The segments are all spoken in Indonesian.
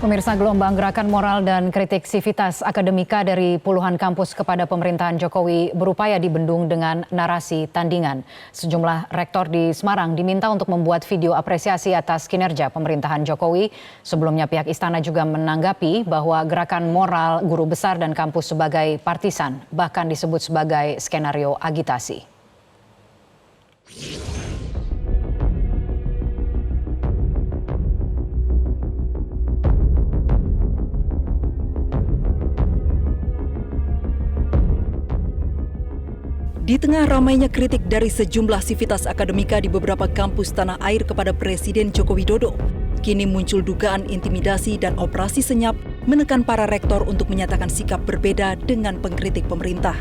Pemirsa, gelombang gerakan moral dan kritik Sivitas Akademika dari puluhan kampus kepada pemerintahan Jokowi berupaya dibendung dengan narasi tandingan. Sejumlah rektor di Semarang diminta untuk membuat video apresiasi atas kinerja pemerintahan Jokowi. Sebelumnya pihak istana juga menanggapi bahwa gerakan moral guru besar dan kampus sebagai partisan, bahkan disebut sebagai skenario agitasi. Di tengah ramainya kritik dari sejumlah sivitas akademika di beberapa kampus tanah air kepada Presiden Joko Widodo, kini muncul dugaan intimidasi dan operasi senyap menekan para rektor untuk menyatakan sikap berbeda dengan pengkritik pemerintah.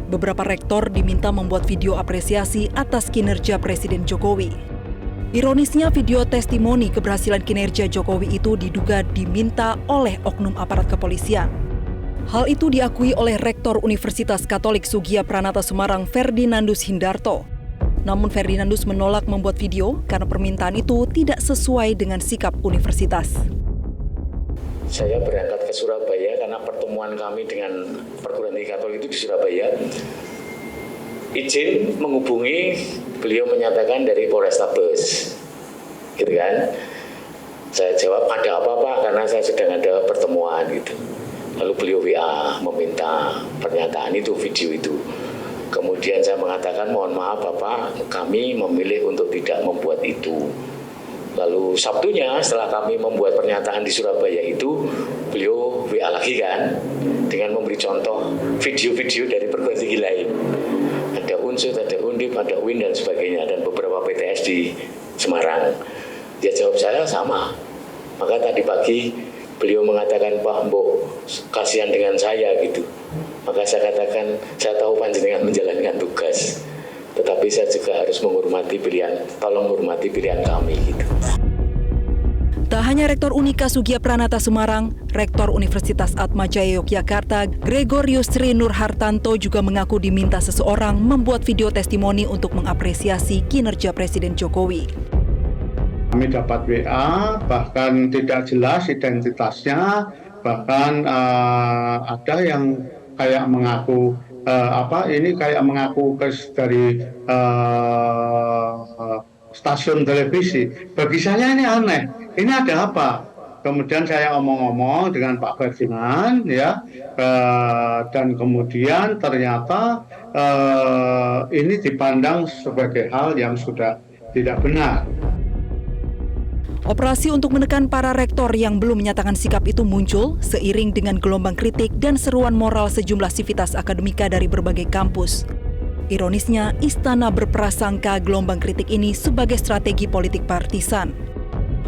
Beberapa rektor diminta membuat video apresiasi atas kinerja Presiden Jokowi. Ironisnya, video testimoni keberhasilan kinerja Jokowi itu diduga diminta oleh oknum aparat kepolisian. Hal itu diakui oleh Rektor Universitas Katolik Sugia Pranata Semarang, Ferdinandus Hindarto. Namun Ferdinandus menolak membuat video karena permintaan itu tidak sesuai dengan sikap universitas. Saya berangkat ke Surabaya karena pertemuan kami dengan perguruan tinggi Katolik itu di Surabaya. Izin menghubungi, beliau menyatakan dari Polrestabes, gitu kan? Saya jawab, ada apa Pak? Karena saya sedang ada pertemuan gitu. Lalu beliau WA meminta pernyataan itu, video itu. Kemudian saya mengatakan, mohon maaf Bapak, kami memilih untuk tidak membuat itu. Lalu Sabtunya setelah kami membuat pernyataan di Surabaya itu, beliau WA lagi kan, dengan memberi contoh video-video dari perguruan tinggi lain. Ada Unsud, ada Undip, ada UIN dan sebagainya, dan beberapa PTS di Semarang. Dia jawab saya sama. Maka tadi pagi beliau mengatakan, Pak Mbok, kasihan dengan saya gitu. Maka saya katakan, saya tahu panjenengan menjalankan tugas, tetapi saya juga harus menghormati pilihan, tolong hormati pilihan kami gitu. Tak hanya Rektor Unika Sugia Pranata Semarang, Rektor Universitas Atmajaya Yogyakarta, Gregorius Sri Nurhartanto juga mengaku diminta seseorang membuat video testimoni untuk mengapresiasi kinerja Presiden Jokowi. Kami dapat WA, bahkan tidak jelas identitasnya, bahkan ada yang kayak mengaku ini kayak mengaku dari stasiun televisi. Bagi saya ini aneh. Ini ada apa? Kemudian saya omong-omong dengan Pak Ferdinand, ya, dan kemudian ternyata ini dipandang sebagai hal yang sudah tidak benar. Operasi untuk menekan para rektor yang belum menyatakan sikap itu muncul seiring dengan gelombang kritik dan seruan moral sejumlah sivitas akademika dari berbagai kampus. Ironisnya, istana berprasangka gelombang kritik ini sebagai strategi politik partisan.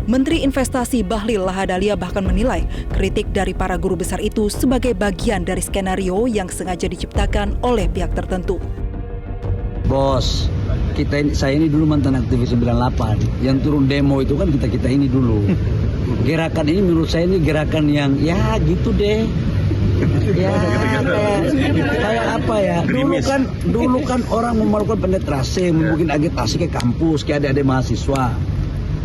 Menteri Investasi Bahlil Lahadalia bahkan menilai kritik dari para guru besar itu sebagai bagian dari skenario yang sengaja diciptakan oleh pihak tertentu. Bos, saya ini dulu mantan aktivis 98, yang turun demo itu kan kita ini dulu. Gerakan ini menurut saya ini gerakan yang ya gitu deh. Ya kayak apa ya? Dulu kan orang melakukan penetrasi, mungkin agitasi ke kampus, ke adik-adik mahasiswa.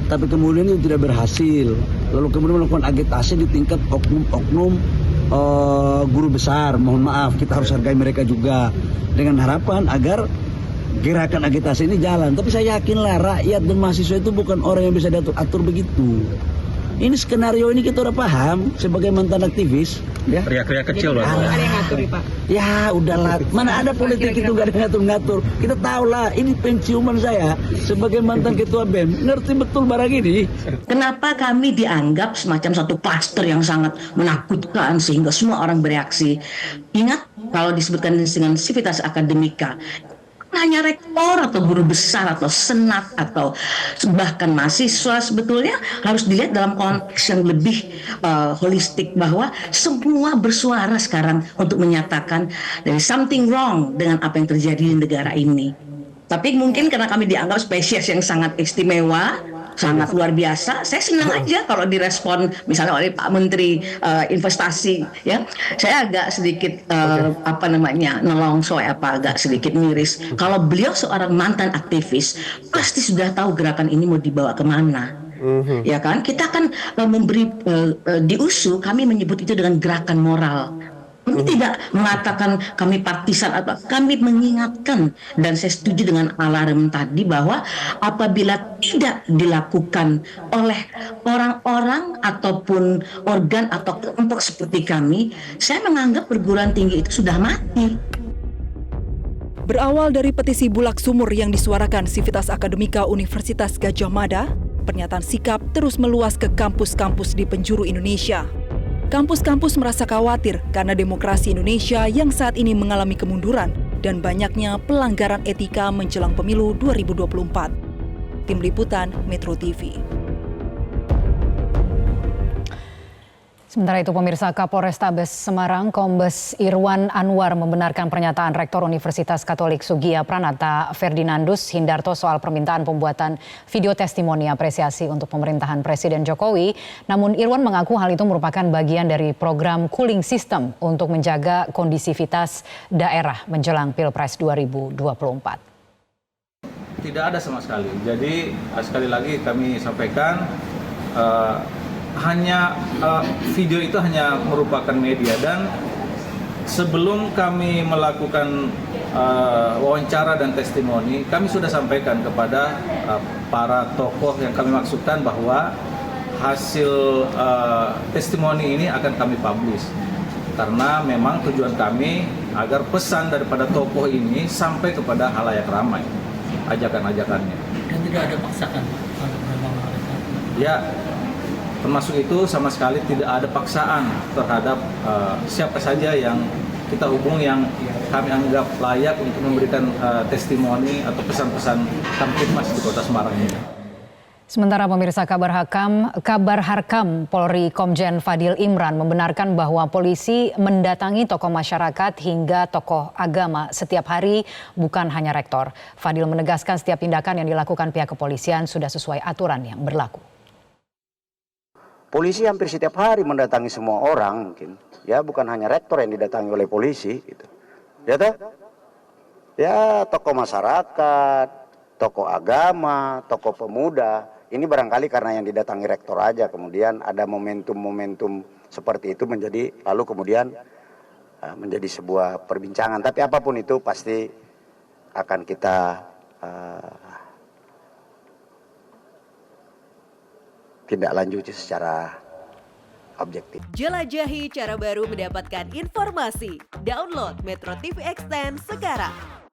Tapi kemudian itu tidak berhasil. Lalu kemudian melakukan agitasi di tingkat oknum guru besar. Mohon maaf, kita harus hargai mereka juga dengan harapan agar gerakan agitasi ini jalan. Tapi saya yakinlah rakyat dan mahasiswa itu bukan orang yang bisa diatur-atur begitu. Ini skenario ini kita udah paham sebagai mantan aktivis. Ya. Teriak-teriak kecil loh. Ada yang ngatur, Pak. Ya udahlah, mana ada politik itu gak ada ngatur-ngatur. Kita tahu lah, ini penciuman saya sebagai mantan ketua BEM. Ngerti betul barang ini. Kenapa kami dianggap semacam satu klaster yang sangat menakutkan sehingga semua orang bereaksi. Ingat, kalau disebutkan dengan sivitas akademika, hanya rektor atau guru besar atau senat atau bahkan mahasiswa, sebetulnya harus dilihat dalam konteks yang lebih holistik, bahwa semua bersuara sekarang untuk menyatakan there is something wrong dengan apa yang terjadi di negara ini. Tapi mungkin karena kami dianggap spesies yang sangat istimewa, sangat luar biasa. Saya senang aja kalau direspon misalnya oleh Pak Menteri Investasi, ya. Saya agak sedikit nelongso, agak sedikit miris. Kalau beliau seorang mantan aktivis, pasti sudah tahu gerakan ini mau dibawa kemana. Ya kan, kita kan memberi di USU kami menyebut itu dengan gerakan moral. Kami tidak mengatakan kami partisan atau kami mengingatkan, dan saya setuju dengan alarm tadi bahwa apabila tidak dilakukan oleh orang-orang ataupun organ atau kelompok seperti kami, saya menganggap perguruan tinggi itu sudah mati. Berawal dari petisi Bulak Sumur yang disuarakan Sivitas Akademika Universitas Gadjah Mada, pernyataan sikap terus meluas ke kampus-kampus di penjuru Indonesia. Kampus-kampus merasa khawatir karena demokrasi Indonesia yang saat ini mengalami kemunduran dan banyaknya pelanggaran etika menjelang pemilu 2024. Tim Liputan Metro TV. Sementara itu pemirsa, Kapolrestabes Semarang Kombes Irwan Anwar membenarkan pernyataan Rektor Universitas Katolik Sugiya Pranata Ferdinandus Hindarto soal permintaan pembuatan video testimoni apresiasi untuk pemerintahan Presiden Jokowi. Namun Irwan mengaku hal itu merupakan bagian dari program cooling system untuk menjaga kondisivitas daerah menjelang Pilpres 2024. Tidak ada sama sekali. Jadi sekali lagi kami sampaikan video itu hanya merupakan media, dan sebelum kami melakukan wawancara dan testimoni, kami sudah sampaikan kepada para tokoh yang kami maksudkan bahwa hasil testimoni ini akan kami publish, karena memang tujuan kami agar pesan daripada tokoh ini sampai kepada halayak ramai, ajakan-ajakannya. Dan tidak ada paksaan untuk memang ya, termasuk itu sama sekali tidak ada paksaan terhadap siapa saja yang kita hubung yang kami anggap layak untuk memberikan testimoni atau pesan-pesan Kamtibmas di Kota Semarang ini. Sementara pemirsa, Kabar Harkam Polri Komjen Fadil Imran membenarkan bahwa polisi mendatangi tokoh masyarakat hingga tokoh agama setiap hari, bukan hanya rektor. Fadil menegaskan setiap tindakan yang dilakukan pihak kepolisian sudah sesuai aturan yang berlaku. Polisi hampir setiap hari mendatangi semua orang, mungkin ya, bukan hanya rektor yang didatangi oleh polisi gitu. Ya toh? Ya, tokoh masyarakat, tokoh agama, tokoh pemuda. Ini barangkali karena yang didatangi rektor aja, kemudian ada momentum-momentum seperti itu lalu kemudian menjadi sebuah perbincangan. Tapi apapun itu pasti akan kita tindak lanjuti secara objektif. Jelajahi cara baru mendapatkan informasi. Download Metro TV Extend sekarang.